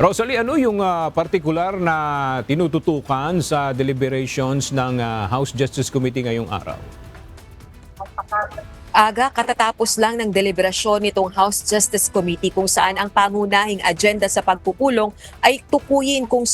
Rosalie, ano yung partikular na tinututukan sa deliberations ng House Justice Committee ngayong araw? Aga katatapos lang ng deliberasyon nitong House Justice Committee kung saan ang pangunahing agenda sa pagpupulong ay tukuyin kung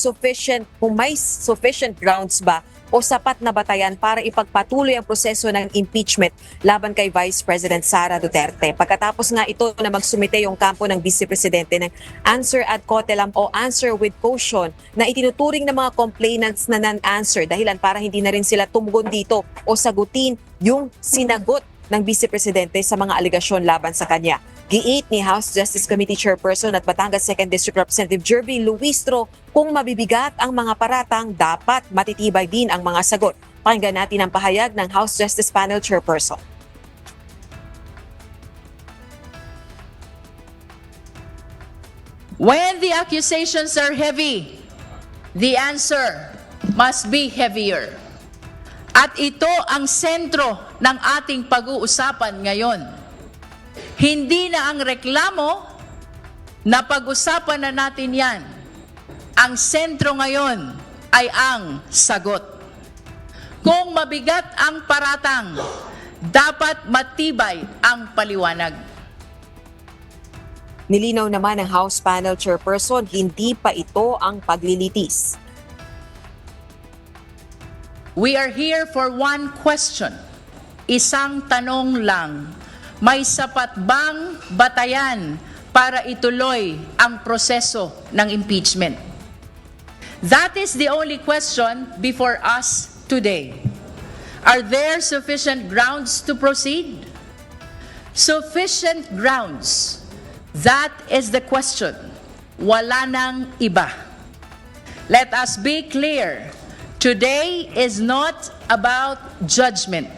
may sufficient grounds ba o sapat na batayan para ipagpatuloy ang proseso ng impeachment laban kay Vice President Sara Duterte. Pagkatapos nga ito na magsumite yung kampo ng Vice Presidente ng answer ad cautelam o answer with caution na itinuturing ng mga complainants na non-answer dahilan para hindi na rin sila tumugon dito o sagutin yung sinagot ng Vice Presidente sa mga aligasyon laban sa kanya. Giit ni House Justice Committee Chairperson at Batangas 2nd District Representative Jervy Luistro, kung mabibigat ang mga paratang, dapat matitibay din ang mga sagot. Pakinggan natin ang pahayag ng House Justice Panel Chairperson. When the accusations are heavy, the answer must be heavier. At ito ang sentro ng ating pag-uusapan ngayon. Hindi na ang reklamo, na pag-usapan na natin yan. Ang sentro ngayon ay ang sagot. Kung mabigat ang paratang, dapat matibay ang paliwanag. Nilinaw naman ng House Panel Chairperson, hindi pa ito ang paglilitis. We are here for one question. Isang tanong lang. May sapat bang batayan para ituloy ang proseso ng impeachment? That is the only question before us today. Are there sufficient grounds to proceed? Sufficient grounds. That is the question. Wala nang iba. Let us be clear. Today is not about judgment.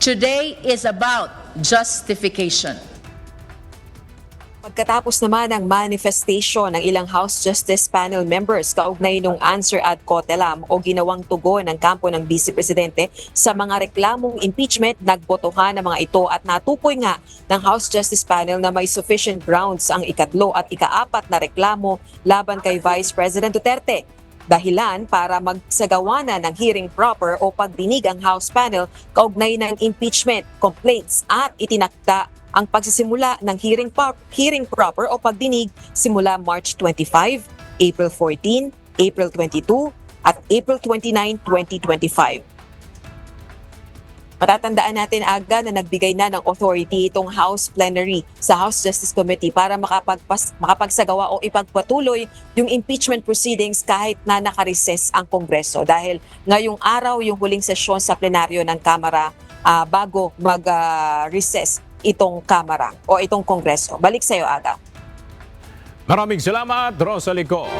Today is about justification. Pagkatapos naman ng manifestation ng ilang House Justice Panel members kaugnay nung answer ad cautelam o ginawang tugon ng kampo ng Vice Presidente sa mga reklamong impeachment, nagbotohan ng mga ito at natukoy nga ng House Justice Panel na may sufficient grounds ang ikatlo at ikaapat na reklamo laban kay Vice President Duterte. Dahilan para magsagawa na ng hearing proper o pagdinig ang House Panel kaugnay ng impeachment complaints at itinakda ang pagsisimula ng hearing proper o pagdinig simula March 25, April 14, April 22 at April 29, 2025. Matatandaan natin aga na nagbigay na ng authority itong House Plenary sa House Justice Committee para makapagsagawa o ipagpatuloy yung impeachment proceedings kahit na nakareses ang Kongreso. Dahil ngayong araw yung huling sesyon sa plenaryo ng Kamara bago mag-recess itong Kamara o itong Kongreso. Balik sa iyo, Aga. Maraming salamat, Rosalie Co.